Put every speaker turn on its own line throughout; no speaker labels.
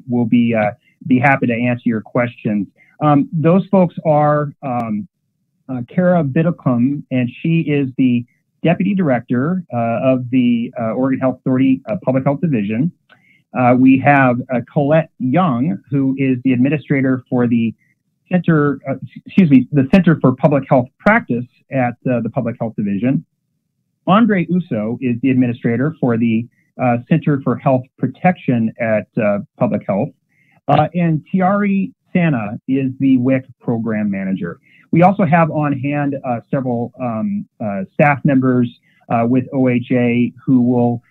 will be happy to answer your questions. Those folks are Kara Biddlecombe, and she is the Deputy Director of the Oregon Health Authority Public Health Division. We have Colette Young, who is the Administrator for the Center for Public Health Practice at the Public Health Division. Andre Uso is the Administrator for the Center for Health Protection at Public Health. And Tiari Sana is the WIC Program Manager. We also have on hand several staff members with OHA who will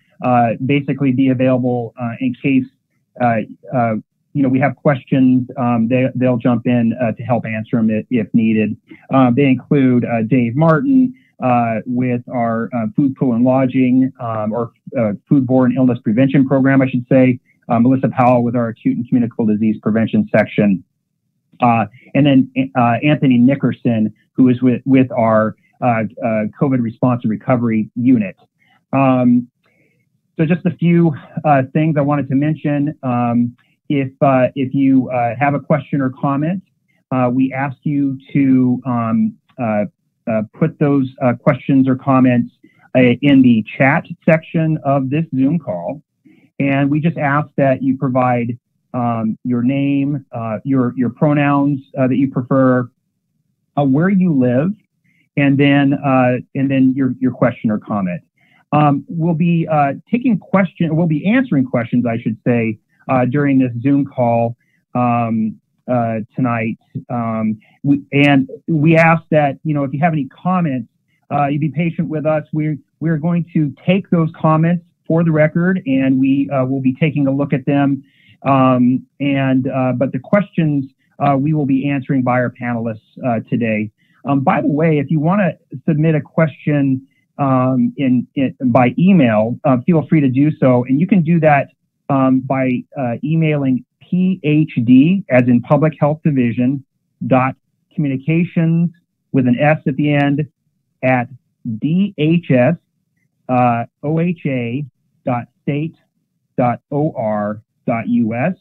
basically be available in case we have questions. They'll jump in to help answer them if needed. They include Dave Martin with our food, pool, and lodging, or foodborne illness prevention program, I should say. Melissa Powell with our acute and communicable disease prevention section. And then Anthony Nickerson, who is with our COVID response and recovery unit. So just a few things I wanted to mention. If you have a question or comment, we ask you to put those questions or comments in the chat section of this Zoom call. And we just ask that you provide your name, your pronouns that you prefer, where you live, and then your question or comment. We'll be answering questions, I should say, during this Zoom call tonight. We ask that, if you have any comments, you be patient with us. We're going to take those comments for the record, and we will be taking a look at them. But the questions we will be answering by our panelists today. By the way, if you want to submit a question by email, feel free to do so, and you can do that by emailing PHD, as in Public Health Division, .communications with an S at the end at dhsoha.state.or.us.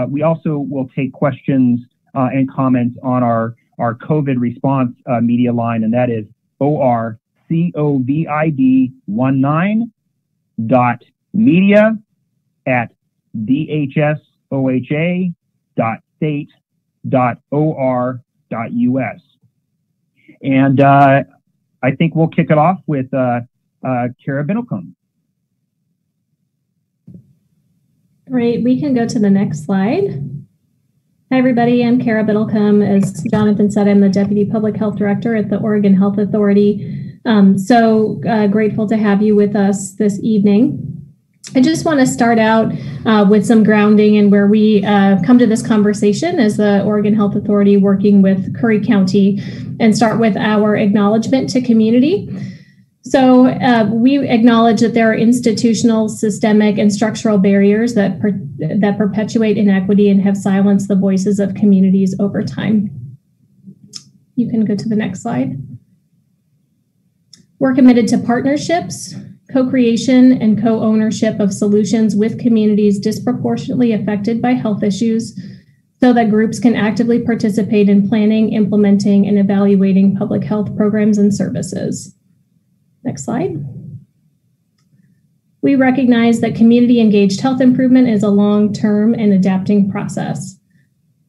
We also will take questions and comments on our COVID response media line, and that is covid19.media@dhsoha.state.or.us. And I think we'll kick it off with Kara Biddlecombe.
Great, we can go to the next slide. Hi everybody, I'm Kara Biddlecombe. As Jonathan said, I'm the Deputy Public Health Director at the Oregon Health Authority. So grateful to have you with us this evening. I just want to start out with some grounding and where we come to this conversation as the Oregon Health Authority working with Curry County, and start with our acknowledgement to community. So we acknowledge that there are institutional, systemic, and structural barriers that perpetuate inequity and have silenced the voices of communities over time. You can go to the next slide. We're committed to partnerships, co-creation, and co-ownership of solutions with communities disproportionately affected by health issues, so that groups can actively participate in planning, implementing, and evaluating public health programs and services. Next slide. We recognize that community-engaged health improvement is a long-term and adapting process.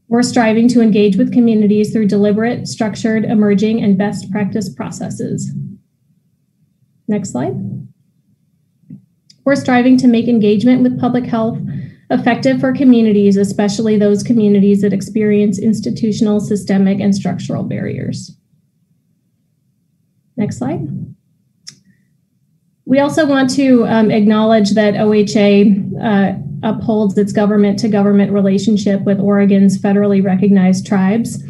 We're striving to engage with communities through deliberate, structured, emerging, and best practice processes. Next slide. We're striving to make engagement with public health effective for communities, especially those communities that experience institutional, systemic, and structural barriers. Next slide. We also want to acknowledge that OHA upholds its government-to-government relationship with Oregon's federally recognized tribes.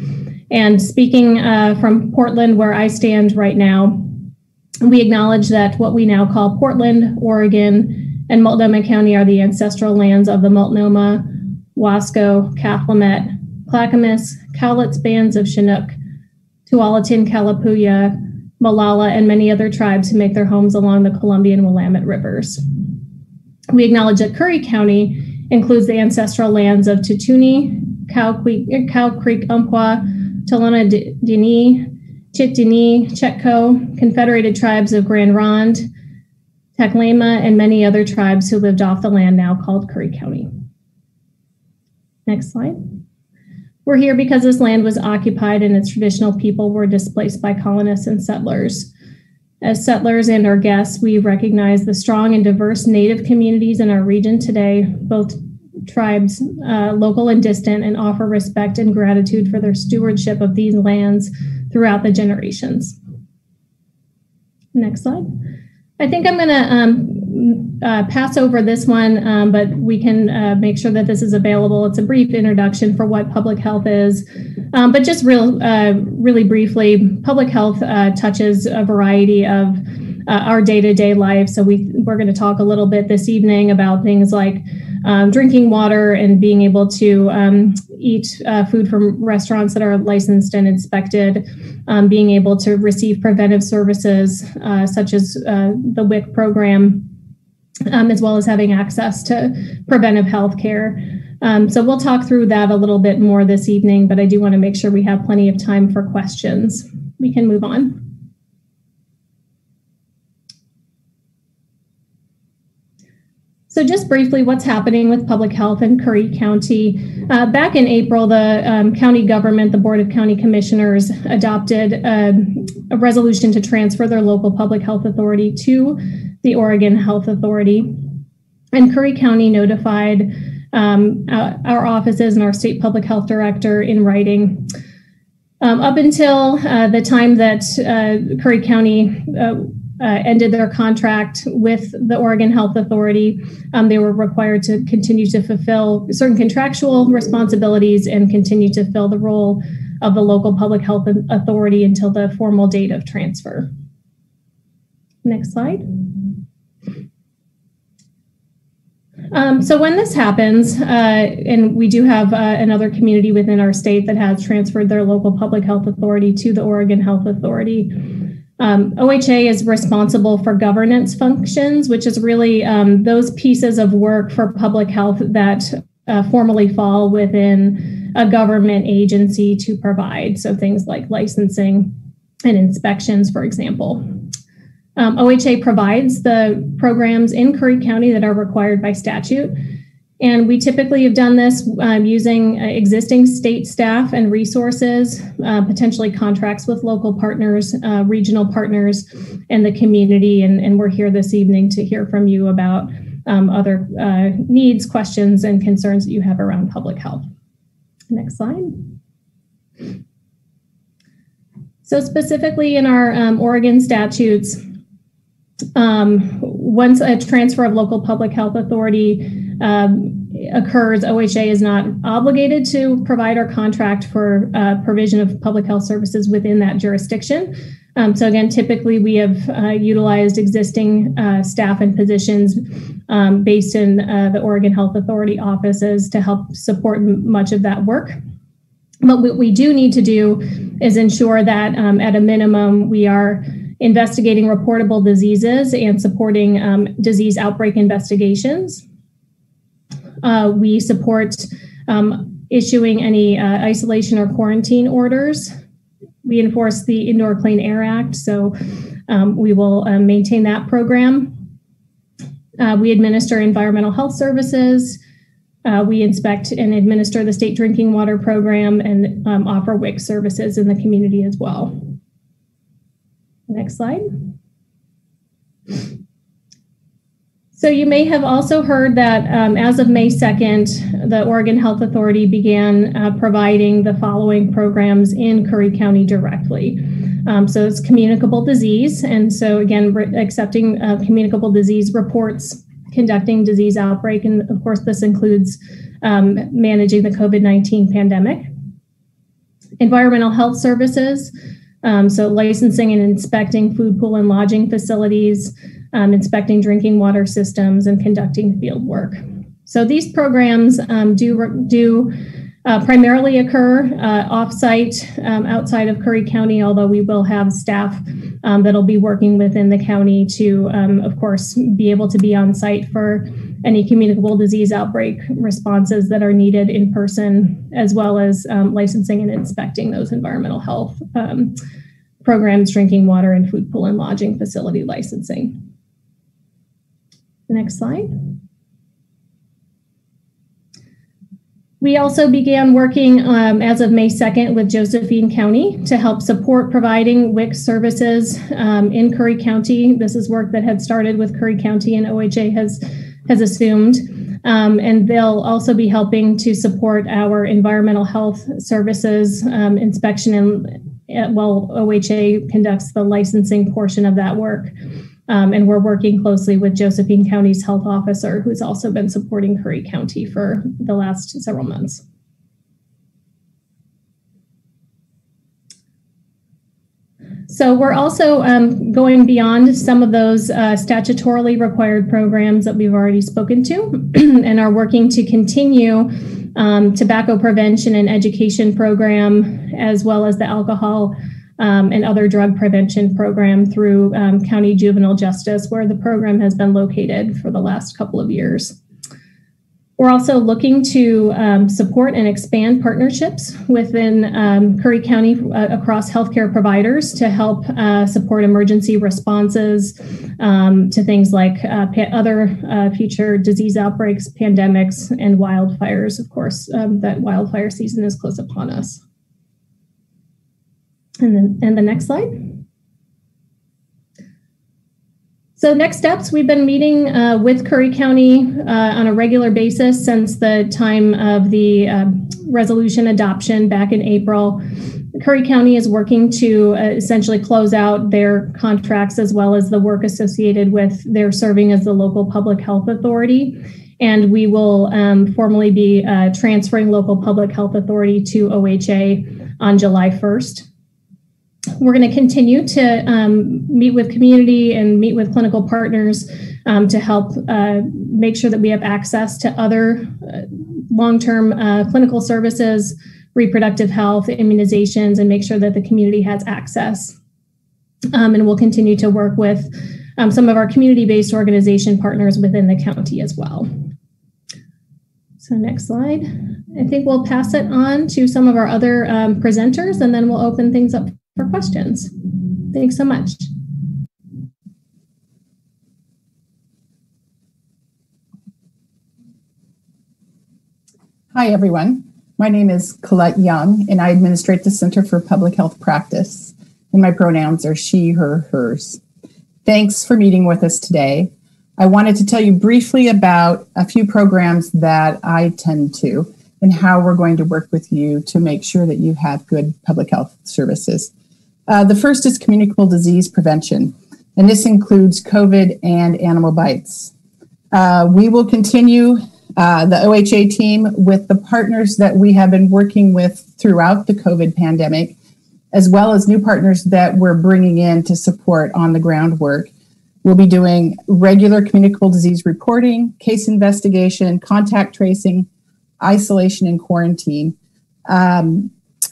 And speaking from Portland, where I stand right now, we acknowledge that what we now call Portland, Oregon, and Multnomah County are the ancestral lands of the Multnomah, Wasco, Cathlamet, Clackamas, Cowlitz bands of Chinook, Tualatin, Kalapuya, Molalla, and many other tribes who make their homes along the Columbia and Willamette rivers. We acknowledge that Curry County includes the ancestral lands of Tutuni, Cow Creek Umpqua, Talona Dini, Chitini, Chetco, Confederated Tribes of Grand Ronde, Taklama, and many other tribes who lived off the land now called Curry County. Next slide. We're here because this land was occupied and its traditional people were displaced by colonists and settlers. As settlers and our guests, we recognize the strong and diverse Native communities in our region today, both tribes, local and distant, and offer respect and gratitude for their stewardship of these lands throughout the generations. Next slide. I think I'm going to pass over this one, but we can make sure that this is available. It's a brief introduction for what public health is, but just really briefly, public health touches a variety of our day-to-day life. So we're going to talk a little bit this evening about things like drinking water and being able to eat food from restaurants that are licensed and inspected, being able to receive preventive services such as the WIC program, as well as having access to preventive health care. So we'll talk through that a little bit more this evening, but I do want to make sure we have plenty of time for questions. We can move on. So just briefly, what's happening with public health in Curry County? Back in April, the county government, the Board of County Commissioners, adopted a resolution to transfer their local public health authority to the Oregon Health Authority. And Curry County notified our offices and our state public health director in writing. Up until the time that Curry County ended their contract with the Oregon Health Authority, they were required to continue to fulfill certain contractual responsibilities and continue to fill the role of the local public health authority until the formal date of transfer. Next slide. So when this happens, and we do have another community within our state that has transferred their local public health authority to the Oregon Health Authority, OHA is responsible for governance functions, which is really those pieces of work for public health that formally fall within a government agency to provide. So things like licensing and inspections, for example. OHA provides the programs in Curry County that are required by statute. And we typically have done this using existing state staff and resources, potentially contracts with local partners, regional partners, and the community. And we're here this evening to hear from you about other needs, questions, and concerns that you have around public health. Next slide. So specifically in our Oregon statutes, once a transfer of local public health authority occurs, OHA is not obligated to provide or contract for provision of public health services within that jurisdiction. So again, typically we have utilized existing staff and positions based in the Oregon Health Authority offices to help support much of that work. But what we do need to do is ensure that at a minimum, we are investigating reportable diseases and supporting disease outbreak investigations. We support issuing any isolation or quarantine orders. We enforce the Indoor Clean Air Act, so we will maintain that program. We administer environmental health services. We inspect and administer the state drinking water program and offer WIC services in the community as well. Next slide. So you may have also heard that as of May 2nd, the Oregon Health Authority began providing the following programs in Curry County directly. So it's communicable disease. And so again, accepting communicable disease reports, conducting disease outbreak. And of course, this includes managing the COVID-19 pandemic. Environmental health services. So licensing and inspecting food, pool, and lodging facilities, inspecting drinking water systems, and conducting field work. So these programs do primarily occur off-site outside of Curry County, although we will have staff that'll be working within the county to, of course, be able to be on site for any communicable disease outbreak responses that are needed in person, as well as licensing and inspecting those environmental health programs, drinking water, and food, pool, and lodging facility licensing. Next slide. We also began working as of May 2nd with Josephine County to help support providing WIC services in Curry County. This is work that had started with Curry County and OHA has assumed. And they'll also be helping to support our environmental health services inspection while OHA conducts the licensing portion of that work. And we're working closely with Josephine County's health officer, who's also been supporting Curry County for the last several months. So we're also going beyond some of those statutorily required programs that we've already spoken to and are working to continue tobacco prevention and education program, as well as the alcohol and other drug prevention program through County Juvenile Justice, where the program has been located for the last couple of years. We're also looking to support and expand partnerships within Curry County across healthcare providers to help support emergency responses to things like other future disease outbreaks, pandemics, and wildfires. Of course, that wildfire season is close upon us. And the next slide. So next steps, we've been meeting with Curry County on a regular basis since the time of the resolution adoption back in April. Curry County is working to essentially close out their contracts as well as the work associated with their serving as the local public health authority. And we will formally be transferring local public health authority to OHA on July 1st. We're going to continue to meet with community and meet with clinical partners to help make sure that we have access to other long-term clinical services, reproductive health, immunizations, and make sure that the community has access. And we'll continue to work with some of our community-based organization partners within the county as well. So next slide. I think we'll pass it on to some of our other presenters, and then we'll open things up for questions. Thanks so much.
Hi, everyone. My name is Colette Young, and I administrate the Center for Public Health Practice, and my pronouns are she, her, hers. Thanks for meeting with us today. I wanted to tell you briefly about a few programs that I tend to and how we're going to work with you to make sure that you have good public health services. The first is communicable disease prevention, and this includes COVID and animal bites. We will continue the OHA team with the partners that we have been working with throughout the COVID pandemic, as well as new partners that we're bringing in to support on the ground work. We'll be doing regular communicable disease reporting, case investigation, contact tracing, isolation, and quarantine.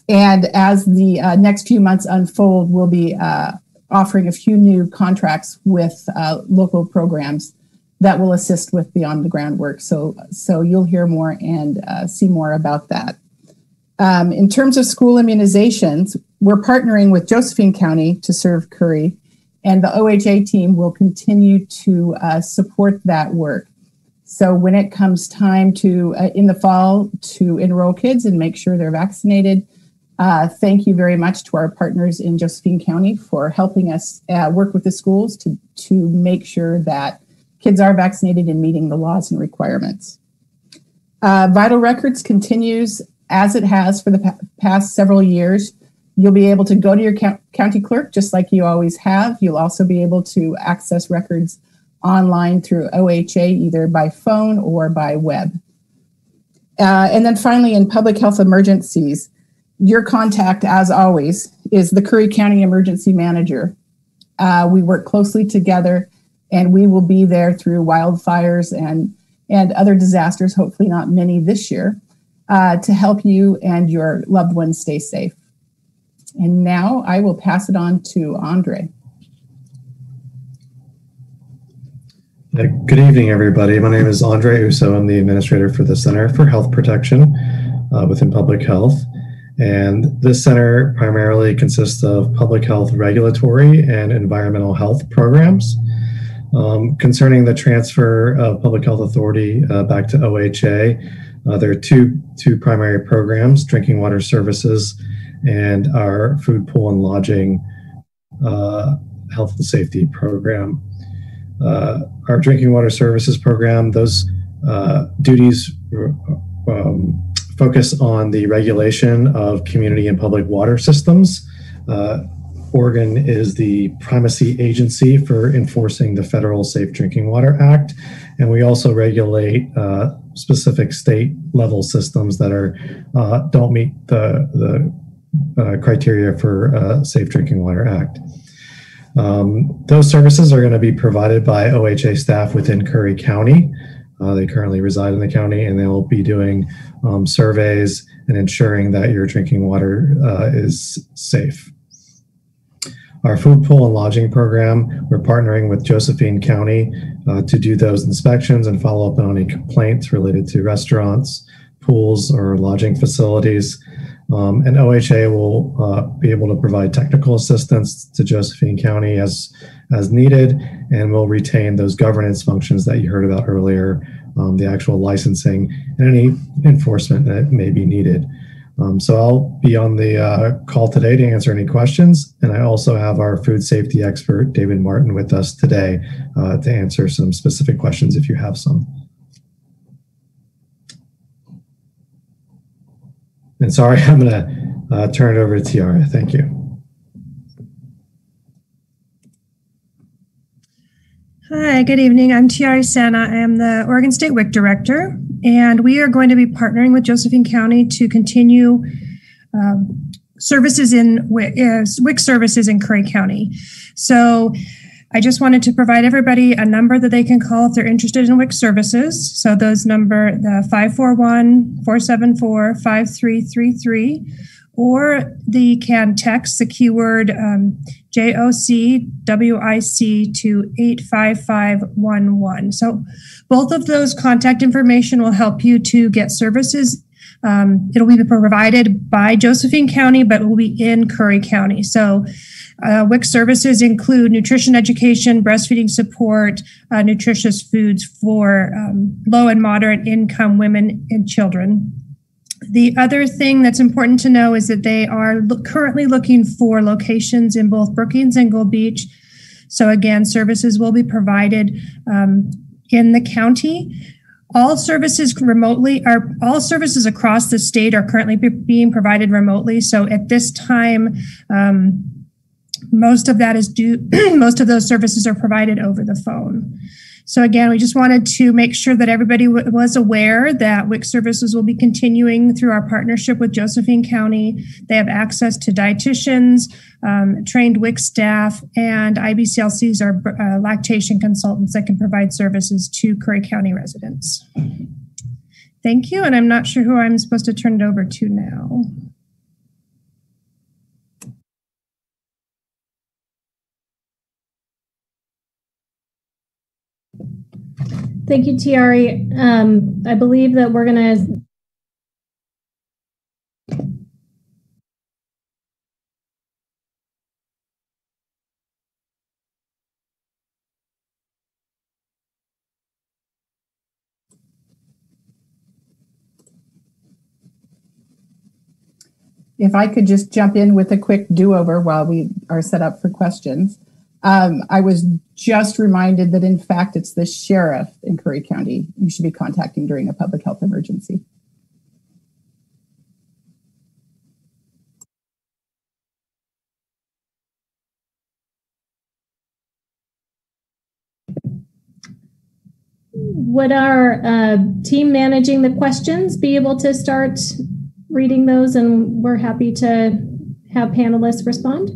And as the next few months unfold, we'll be offering a few new contracts with local programs that will assist with the on-the-ground work. So you'll hear more and see more about that. In terms of school immunizations, we're partnering with Josephine County to serve Curry, and the OHA team will continue to support that work. So when it comes time to, in the fall, to enroll kids and make sure they're vaccinated, thank you very much to our partners in Josephine County for helping us work with the schools to make sure that kids are vaccinated and meeting the laws and requirements. Vital Records continues as it has for the past several years. You'll be able to go to your county clerk just like you always have. You'll also be able to access records online through OHA, either by phone or by web. And then finally, in public health emergencies, your contact, as always, is the Curry County Emergency Manager. We work closely together, and we will be there through wildfires and other disasters, hopefully not many this year, to help you and your loved ones stay safe. And now I will pass it on to Andre.
Good evening, everybody. My name is Andre Uso. I'm the administrator for the Center for Health Protection within Public Health. And this center primarily consists of public health regulatory and environmental health programs. Concerning the transfer of Public Health Authority back to OHA, there are two primary programs: drinking water services and our food, pool, and lodging health and safety program. Our drinking water services program, those duties focus on the regulation of community and public water systems. Oregon is the primacy agency for enforcing the Federal Safe Drinking Water Act, and we also regulate specific state level systems that don't meet the criteria for Safe Drinking Water Act. Those services are going to be provided by OHA staff within Curry County. They currently reside in the county, and they will be doing surveys and ensuring that your drinking water is safe. Our food, pool, and lodging program, we're partnering with Josephine County to do those inspections and follow up on any complaints related to restaurants, pools, or lodging facilities. And OHA will be able to provide technical assistance to Josephine County as needed, and will retain those governance functions that you heard about earlier, the actual licensing and any enforcement that may be needed. So I'll be on the call today to answer any questions, and I also have our food safety expert, David Martin, with us today to answer some specific questions if you have some. And sorry, I'm going to turn it over to Tiara. Thank you.
Hi, good evening. I'm Tiara Sana. I am the Oregon State WIC Director, and we are going to be partnering with Josephine County to continue services in WIC services in Curry County. So I just wanted to provide everybody a number that they can call if they're interested in WIC services. So those number, the 541-474-5333, or they can text the keyword JOCWIC to 85511. So both of those contact information will help you to get services. It'll be provided by Josephine County, but will be in Curry County. So WIC services include nutrition education, breastfeeding support, nutritious foods for low and moderate income women and children. The other thing that's important to know is that they are currently looking for locations in both Brookings and Gold Beach. So again, services will be provided in the county. All services across the state are currently being provided remotely. So at this time, most of those services are provided over the phone. So again, we just wanted to make sure that everybody was aware that WIC services will be continuing through our partnership with Josephine County. They have access to dietitians, trained WIC staff, and IBCLCs are lactation consultants that can provide services to Curry County residents. Thank you, and I'm not sure who I'm supposed to turn it over to now.
Thank you, Tiari. I believe that we're going to
If I could just jump in with a quick do-over while we are set up for questions. I was just reminded that, in fact, it's the sheriff in Curry County you should be contacting during a public health emergency.
Would our team managing the questions be able to start reading those, and we're happy to have panelists respond?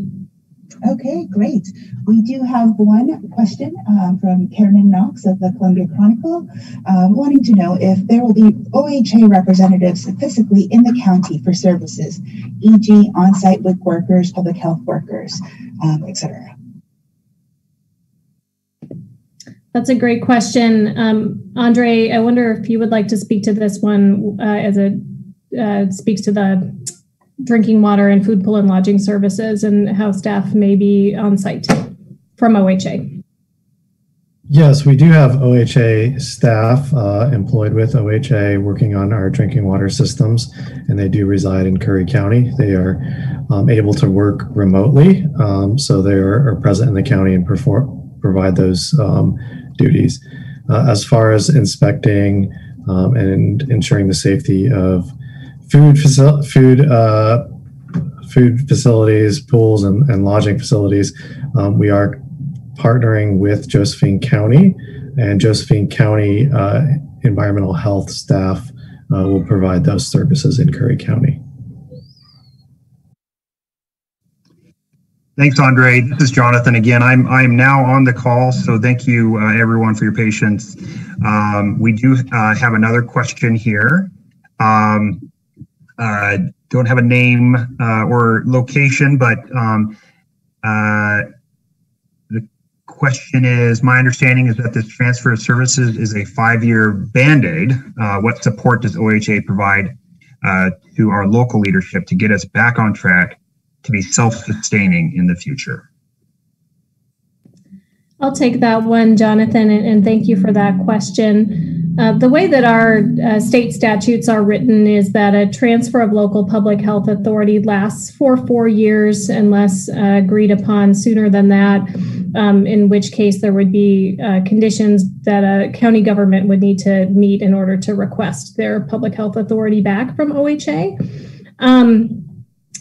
Okay, great. We do have one question from Karen Knox of the Columbia Chronicle, wanting to know if there will be OHA representatives physically in the county for services, e.g. on-site WIC workers, public health workers, etc.
That's a great question. Andre, I wonder if you would like to speak to this one as it speaks to the drinking water and food, pool, and lodging services and how staff may be on site from OHA.
Yes, we do have OHA staff employed with OHA working on our drinking water systems, and they do reside in Curry County. They are able to work remotely, so they are present in the county and provide those duties. As far as inspecting and ensuring the safety of food facilities, pools, and lodging facilities, we are partnering with Josephine County, and Josephine County environmental health staff will provide those services in Curry County.
Thanks, Andre. This is Jonathan again. I'm now on the call, so thank you everyone for your patience. We do have another question here. Don't have a name or location, but the question is, my understanding is that this transfer of services is a 5-year Band-Aid. What support does OHA provide to our local leadership to get us back on track to be self-sustaining in the future?
I'll take that one, Jonathan, and thank you for that question. The way that our state statutes are written is that a transfer of local public health authority lasts for 4 years unless agreed upon sooner than that, in which case there would be conditions that a county government would need to meet in order to request their public health authority back from OHA.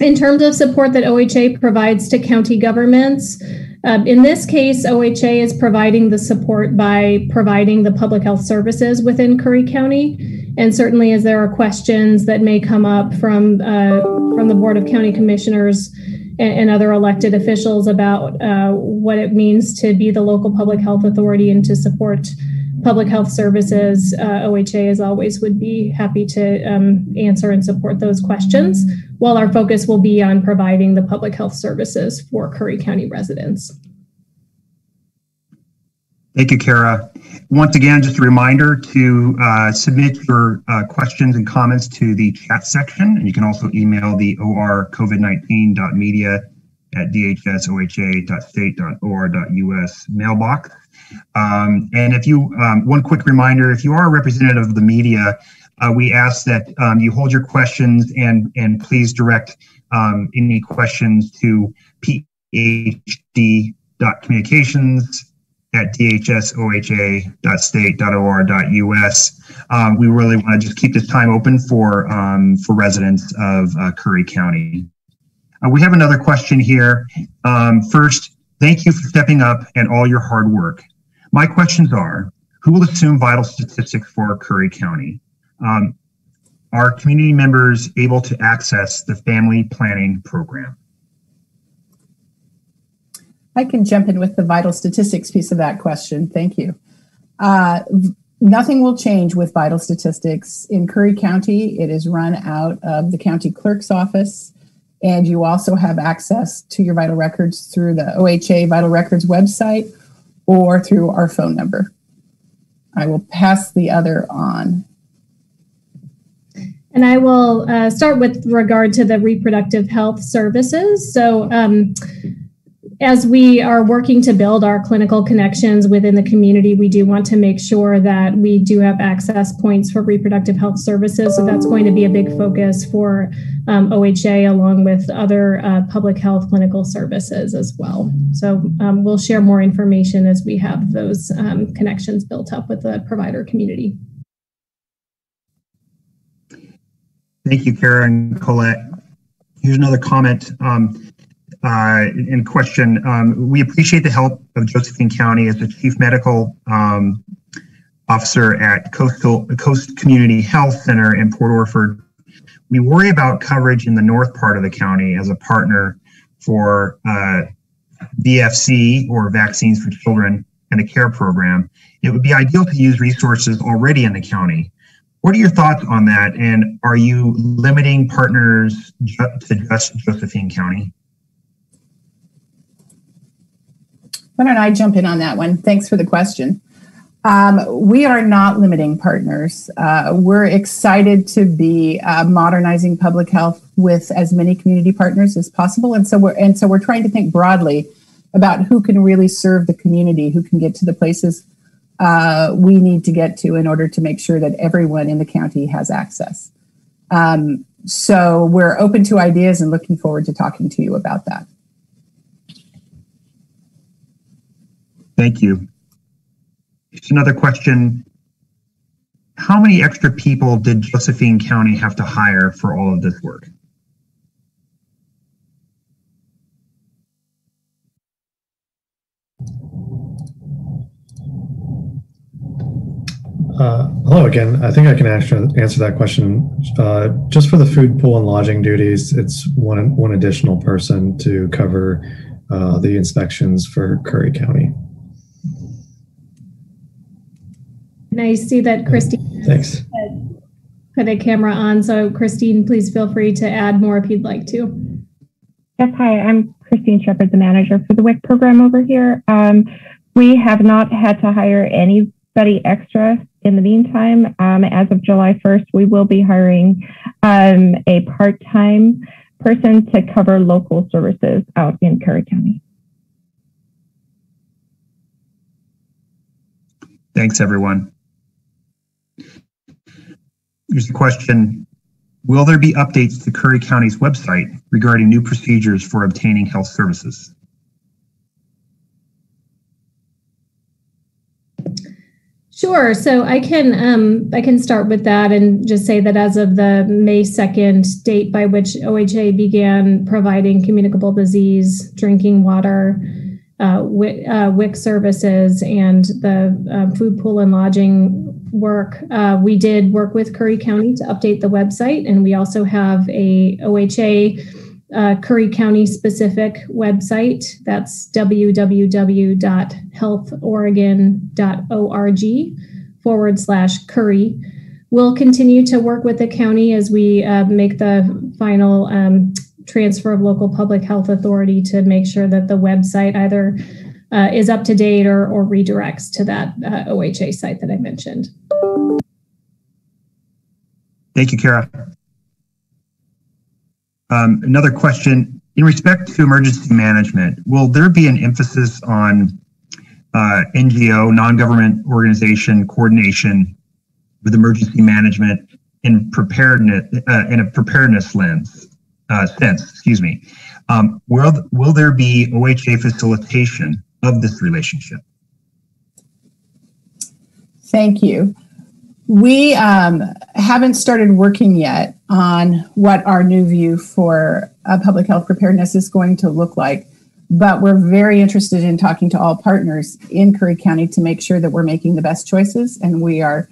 In terms of support that OHA provides to county governments, in this case, OHA is providing the support by providing the public health services within Curry County. And certainly as there are questions that may come up from the Board of County Commissioners and other elected officials about what it means to be the local public health authority and to support public health services, OHA as always would be happy to answer and support those questions, while our focus will be on providing the public health services for Curry County residents.
Thank you, Kara. Once again, just a reminder to submit your questions and comments to the chat section, and you can also email the orcovid19.media@dhsoha.state.or.us mailbox. And if you, one quick reminder, if you are a representative of the media, we ask that you hold your questions and please direct any questions to phd.communications@dhsoha.state.or.us. We really want to just keep this time open for residents of Curry County. We have another question here. First, thank you for stepping up and all your hard work. My questions are, who will assume vital statistics for Curry County? Are community members able to access the family planning program?
I can jump in with the vital statistics piece of that question. Thank you. Nothing will change with vital statistics. In Curry County, it is run out of the county clerk's office, and you also have access to your vital records through the OHA Vital Records website or through our phone number. I will pass the other on.
And I will start with regard to the reproductive health services. So as we are working to build our clinical connections within the community, we do want to make sure that we do have access points for reproductive health services. So that's going to be a big focus for OHA, along with other public health clinical services as well. So we'll share more information as we have those connections built up with the provider community.
Thank you, Kara and Colette. Here's another comment. In question, we appreciate the help of Josephine County as the Chief Medical Officer at Coast Community Health Center in Port Orford. We worry about coverage in the north part of the county as a partner for VFC, or Vaccines for Children, and the CARE program. It would be ideal to use resources already in the county. What are your thoughts on that? And are you limiting partners to just Josephine County?
Why don't I jump in on that one? Thanks for the question. We are not limiting partners. We're excited to be modernizing public health with as many community partners as possible, and so we're trying to think broadly about who can really serve the community, who can get to the places we need to get to in order to make sure that everyone in the county has access. So we're open to ideas and looking forward to talking to you about that.
Thank you. Just another question. How many extra people did Josephine County have to hire for all of this work?
Hello again. I think I can answer that question. Just for the food, pool, and lodging duties, it's one additional person to cover the inspections for Curry County.
And I see that Christine
Thanks.
Put a camera on. So Christine, please feel free to add more if you'd like to.
Yes, hi, I'm Christine Shepard, the manager for the WIC program over here. We have not had to hire anybody extra in the meantime. As of July 1st, we will be hiring a part-time person to cover local services out in Curry County.
Thanks, everyone. Here's a question. Will there be updates to Curry County's website regarding new procedures for obtaining health services?
Sure. So I can start with that and just say that as of the May 2nd date by which OHA began providing communicable disease, drinking water, WIC services, and the food, pool, and lodging work, we did work with Curry County to update the website, and we also have a OHA Curry County specific website. That's www.healthoregon.org/Curry. We'll continue to work with the county as we make the final transfer of local public health authority to make sure that the website either is up to date or redirects to that OHA site that I mentioned.
Thank you, Kara. Another question, in respect to emergency management, will there be an emphasis on NGO, non-government organization coordination with emergency management in preparedness, in a preparedness sense, excuse me. Will there be OHA facilitation of this relationship?
Thank you. We haven't started working yet on what our new view for public health preparedness is going to look like, but we're very interested in talking to all partners in Curry County to make sure that we're making the best choices, and we are,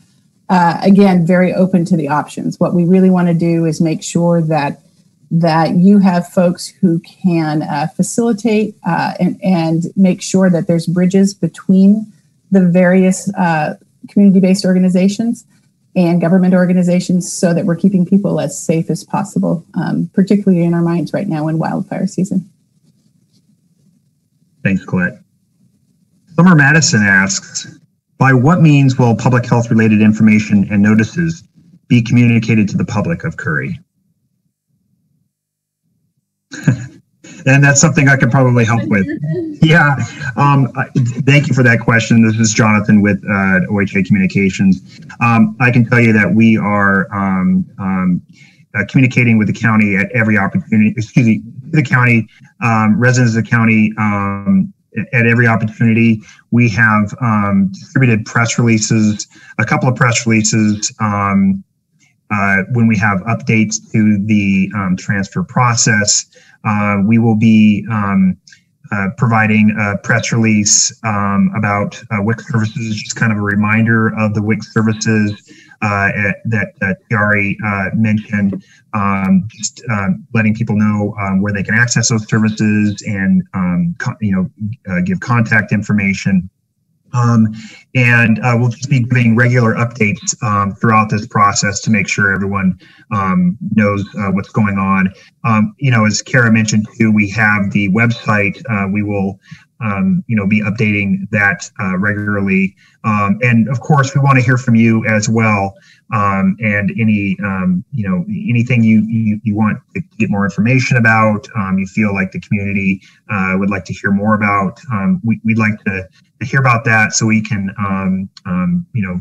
again, very open to the options. What we really want to do is make sure that you have folks who can facilitate and make sure that there's bridges between the various community-based organizations and government organizations so that we're keeping people as safe as possible, particularly in our minds right now in wildfire season.
Thanks, Colette. Summer Madison asks, by what means will public health related information and notices be communicated to the public of Curry? And that's something I could probably help with. Yeah, thank you for that question. This is Jonathan with OHA Communications. I can tell you that we are communicating with the county at every opportunity, the county, residents of the county at every opportunity. We have distributed press releases, a couple of press releases when we have updates to the transfer process. We will be providing a press release about WIC services, just kind of a reminder of the WIC services that Tiari mentioned, just letting people know where they can access those services and give contact information. And we'll just be giving regular updates throughout this process to make sure everyone knows what's going on. As Kara mentioned too, we have the website. We will be updating that regularly. And of course, we want to hear from you as well. And any, anything you want to get more information about, you feel like the community would like to hear more about, we'd like to hear about that so we can,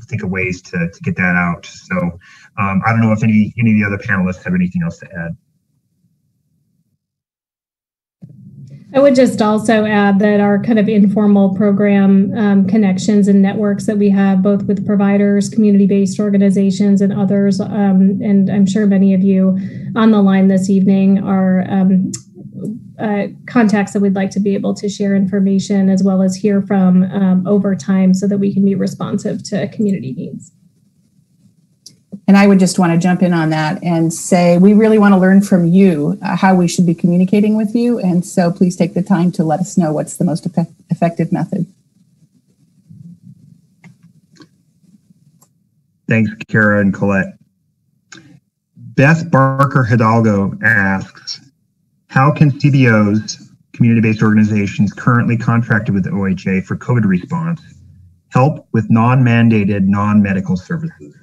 think of ways to get that out. So I don't know if any of the other panelists have anything else to add.
I would just also add that our kind of informal program connections and networks that we have, both with providers, community-based organizations, and others, and I'm sure many of you on the line this evening are contacts that we'd like to be able to share information as well as hear from over time so that we can be responsive to community needs.
And I would just want to jump in on that and say, we really want to learn from you how we should be communicating with you. And so please take the time to let us know what's the most effective method.
Thanks, Kara and Colette. Beth Barker Hidalgo asks, how can CBOs, community-based organizations currently contracted with the OHA for COVID response, help with non-mandated, non-medical services?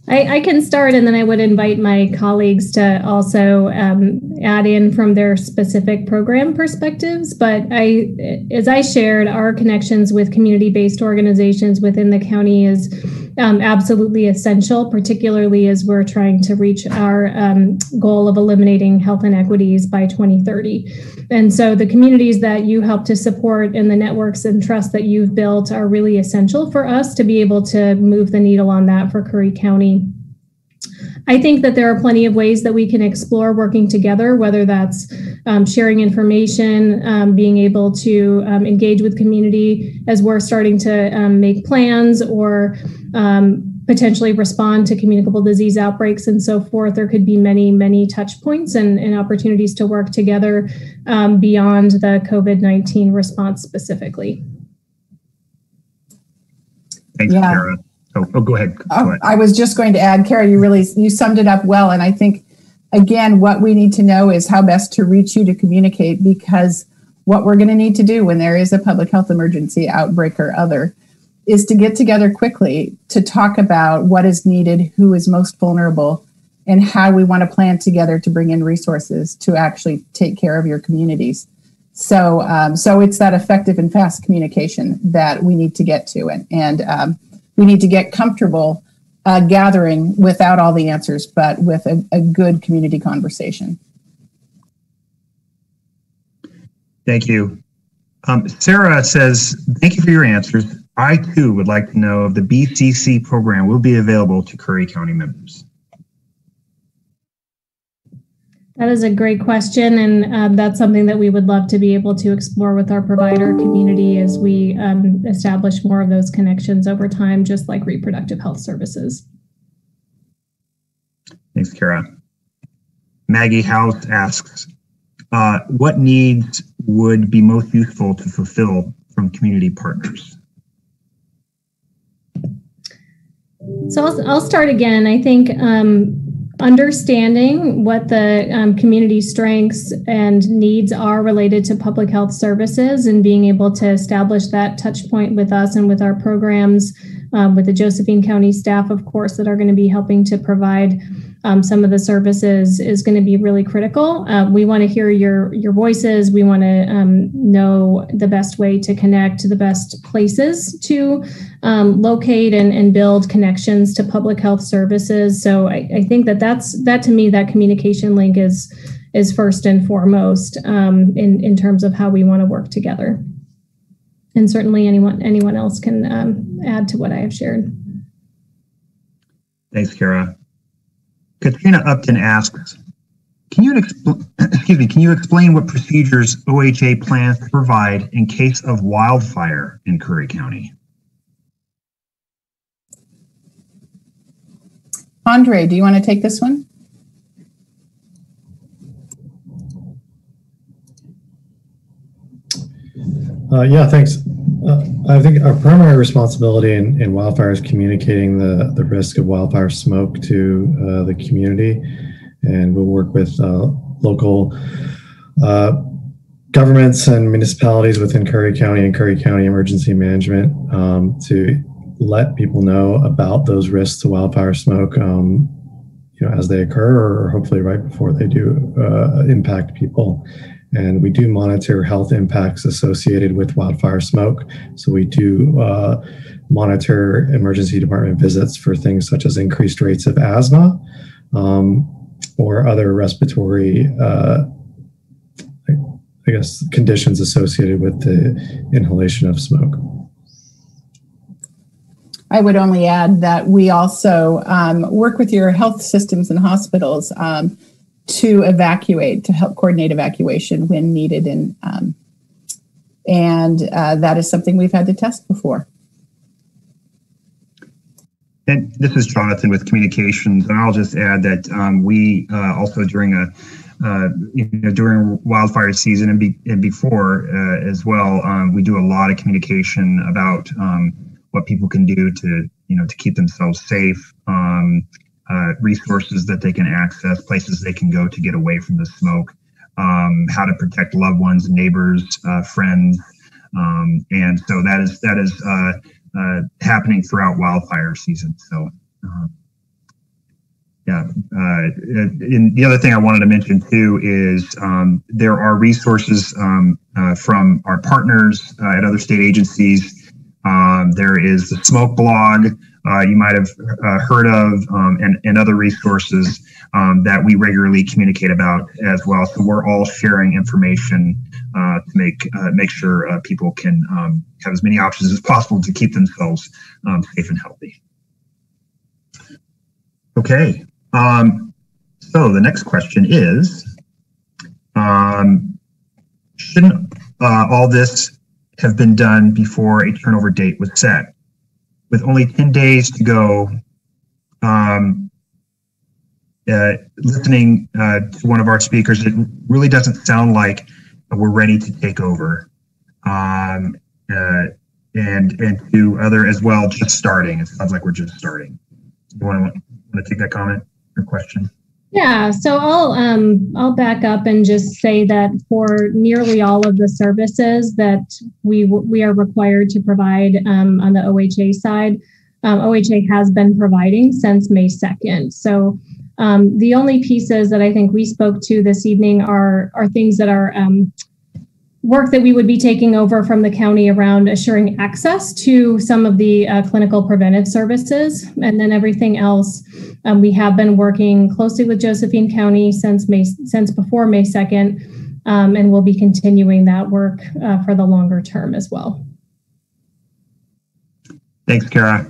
I can start, and then I would invite my colleagues to also add in from their specific program perspectives. But as I shared, our connections with community-based organizations within the county is absolutely essential, particularly as we're trying to reach our goal of eliminating health inequities by 2030. And so the communities that you help to support and the networks and trust that you've built are really essential for us to be able to move the needle on that for Curry County. I think that there are plenty of ways that we can explore working together, whether that's sharing information, being able to engage with community as we're starting to make plans or potentially respond to communicable disease outbreaks and so forth. There could be many, many touch points and opportunities to work together beyond the COVID-19 response specifically.
Thanks, Kara. Oh, go ahead. Go ahead.
I was just going to add, Kara, you summed it up well. And I think, again, what we need to know is how best to reach you to communicate, because what we're going to need to do when there is a public health emergency, outbreak or other, is to get together quickly to talk about what is needed, who is most vulnerable, and how we want to plan together to bring in resources to actually take care of your communities. So it's that effective and fast communication that we need to get to. And we need to get comfortable gathering without all the answers, but with a good community conversation.
Thank you. Sarah says, thank you for your answers. I too would like to know if the BCC program will be available to Curry County members.
That is a great question, and that's something that we would love to be able to explore with our provider community as we establish more of those connections over time, just like reproductive health services.
Thanks, Kara. Maggie House asks, what needs would be most useful to fulfill from community partners?
So I'll start again. I think understanding what the community strengths and needs are related to public health services and being able to establish that touch point with us and with our programs, with the Josephine County staff, of course, that are going to be helping to provide some of the services is going to be really critical. We want to hear your voices. We want to know the best way to connect, the best places to locate and build connections to public health services. So I think that to me, that communication link is first and foremost in terms of how we want to work together. And certainly anyone else can add to what I have shared.
Thanks, Kara. Katrina Upton asks, can you explain what procedures OHA plans to provide in case of wildfire in Curry County?
Andre, do you want to take this one?
Yeah, thanks. I think our primary responsibility in wildfire is communicating the risk of wildfire smoke to the community, and we'll work with local governments and municipalities within Curry County and Curry County Emergency Management to let people know about those risks to wildfire smoke, as they occur, or hopefully right before they do impact people. And we do monitor health impacts associated with wildfire smoke. So we do monitor emergency department visits for things such as increased rates of asthma or other respiratory, conditions associated with the inhalation of smoke.
I would only add that we also work with your health systems and hospitals to help coordinate evacuation when needed, and that is something we've had to test before.
And this is Jonathan with communications, and I'll just add that we also during during wildfire season and before as well, we do a lot of communication about what people can do to keep themselves safe. Resources that they can access, places they can go to get away from the smoke, how to protect loved ones, neighbors, friends, and so that is happening throughout wildfire season. So, and the other thing I wanted to mention too is there are resources from our partners at other state agencies. There is the Smoke blog. You might have heard of, and other resources that we regularly communicate about as well. So we're all sharing information to make sure people can have as many options as possible to keep themselves safe and healthy. Okay, so the next question is, shouldn't all this have been done before a turnover date was set? With only 10 days to go, listening to one of our speakers, it really doesn't sound like we're ready to take over. And to other as well, just starting. It sounds like we're just starting. You want to take that comment or question?
Yeah, so I'll back up and just say that for nearly all of the services that we are required to provide on the OHA side, OHA has been providing since May 2nd. So the only pieces that I think we spoke to this evening are things that are work that we would be taking over from the county around assuring access to some of the clinical preventive services. And then everything else, we have been working closely with Josephine County since before May 2nd, and we'll be continuing that work for the longer term as well.
Thanks, Kara.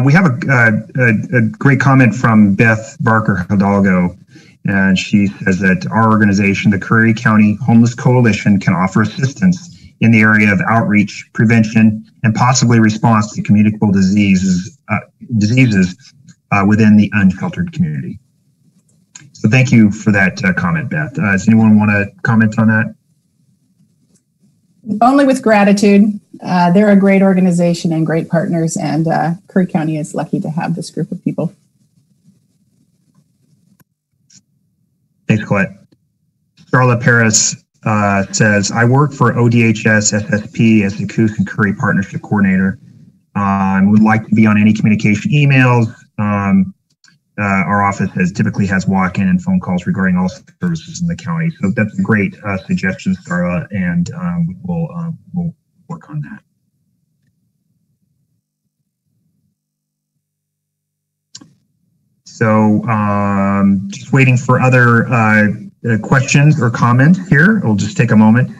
We have a great comment from Beth Barker Hidalgo. And she says that our organization, the Curry County Homeless Coalition, can offer assistance in the area of outreach, prevention, and possibly response to communicable diseases within the unsheltered community. So thank you for that comment, Beth. Does anyone want to comment on that?
Only with gratitude. They're a great organization and great partners, and Curry County is lucky to have this group of people.
Thanks, Colette. Charlotte Paris says, I work for ODHS SSP as the Coos and Curry Partnership Coordinator. Would like to be on any communication emails. Our office typically has walk-in and phone calls regarding all services in the county. So that's a great suggestion, Starla, and we'll work on that. So just waiting for other questions or comments here. We'll just take a moment.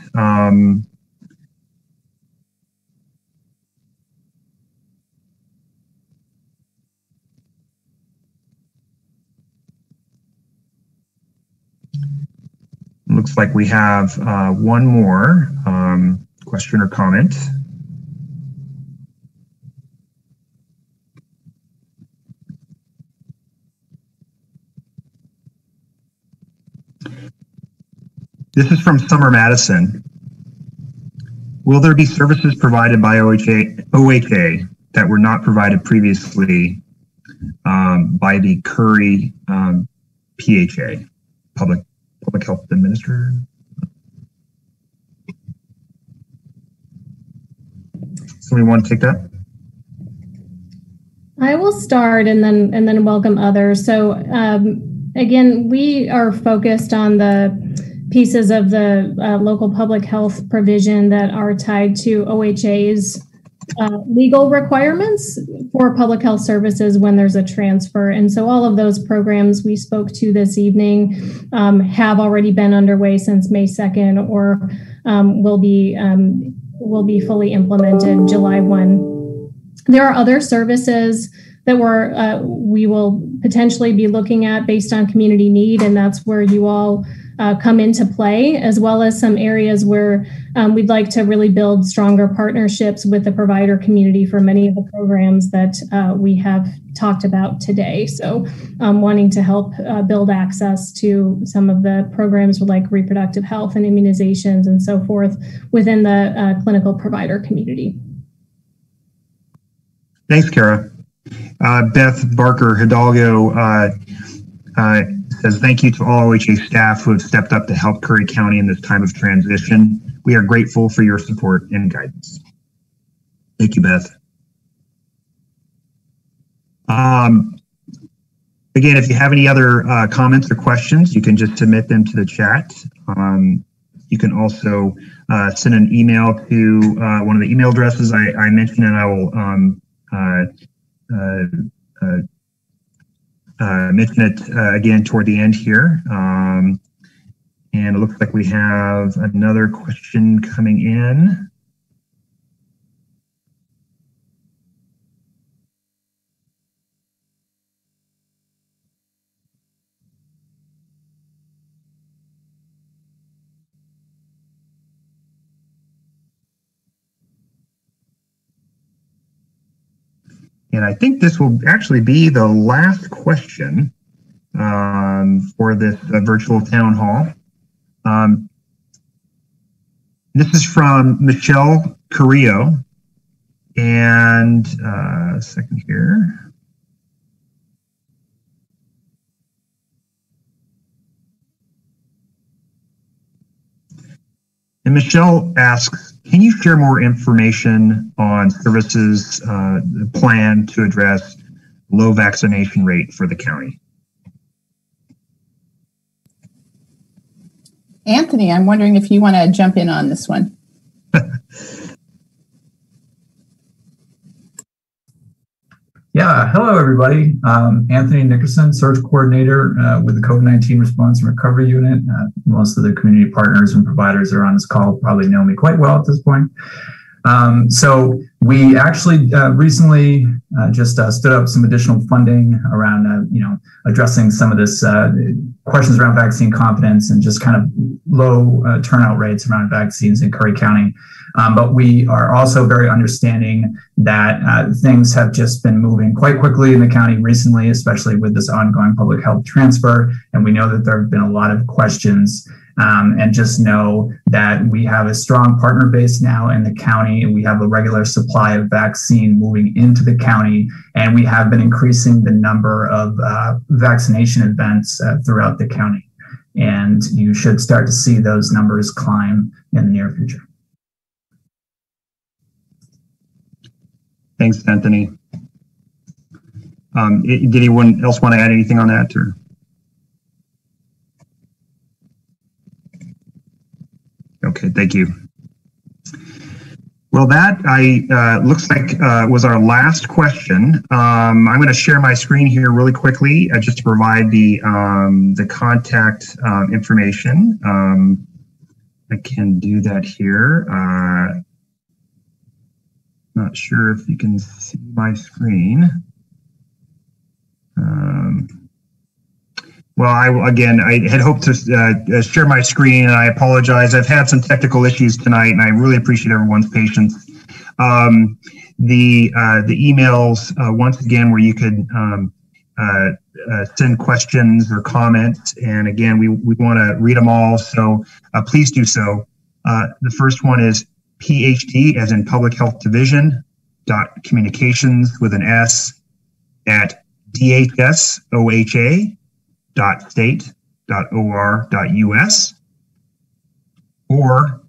Looks like we have one more question or comment. This is from Summer Madison. Will there be services provided by OHA that were not provided previously by the Curry PHA, Public Health Administrator? Somebody want to take that?
I will start and then welcome others. So again, we are focused on the pieces of the local public health provision that are tied to OHA's legal requirements for public health services when there's a transfer. And so all of those programs we spoke to this evening have already been underway since May 2nd or will be fully implemented July 1. There are other services that we will potentially be looking at based on community need, and that's where you all come into play, as well as some areas where we'd like to really build stronger partnerships with the provider community for many of the programs that we have talked about today. So wanting to help build access to some of the programs like reproductive health and immunizations and so forth within the clinical provider community.
Thanks, Kara. Beth Barker Hidalgo says, thank you to all OHA staff who have stepped up to help Curry County in this time of transition. We are grateful for your support and guidance. Thank you, Beth. Again, if you have any other comments or questions, you can just submit them to the chat. You can also send an email to one of the email addresses I mentioned, and I will mention it again toward the end here. And it looks like we have another question coming in. And I think this will actually be the last question for this virtual town hall. This is from Michelle Carrillo. And a second here. And Michelle asks, can you share more information on services plan to address low vaccination rate for the county?
Anthony, I'm wondering if you want to jump in on this one.
Yeah, hello everybody. Anthony Nickerson, Search Coordinator with the COVID-19 Response and Recovery Unit. Most of the community partners and providers that are on this call probably know me quite well at this point. So we actually recently just stood up some additional funding around, addressing some of this questions around vaccine confidence and just kind of low turnout rates around vaccines in Curry County. But we are also very understanding that things have just been moving quite quickly in the county recently, especially with this ongoing public health transfer. And we know that there have been a lot of questions. And just know that we have a strong partner base now in the county, and we have a regular supply of vaccine moving into the county, and we have been increasing the number of vaccination events throughout the county. And you should start to see those numbers climb in the near future.
Thanks, Anthony. Did anyone else want to add anything on that? Or? Okay, thank you. Well, that looks like was our last question. I'm going to share my screen here really quickly just to provide the contact information. I can do that here. Not sure if you can see my screen. Well, I had hoped to share my screen, and I apologize. I've had some technical issues tonight, and I really appreciate everyone's patience. The emails, once again, where you could send questions or comments, and again, we want to read them all, so please do so. The first one is PhD as in Public Health Division, .communications with an S at dhsoha.state.or.us or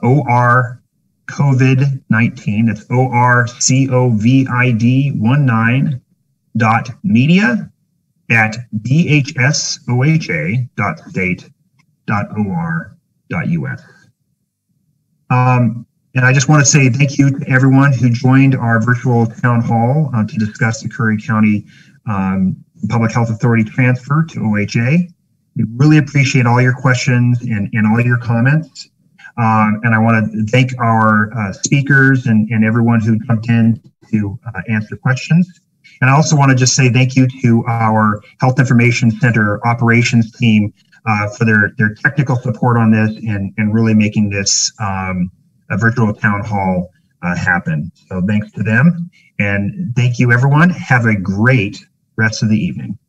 OR COVID-19, it's ORCOVID19.media at dhsoha.state.or.us. And I just want to say thank you to everyone who joined our virtual town hall to discuss the Curry County Public Health Authority transfer to OHA. We really appreciate all your questions and all your comments. And I want to thank our speakers and everyone who jumped in to answer questions. And I also want to just say thank you to our Health Information Center operations team for their technical support on this and really making this a virtual town hall happen. So thanks to them. And thank you, everyone. Have a great rest of the evening.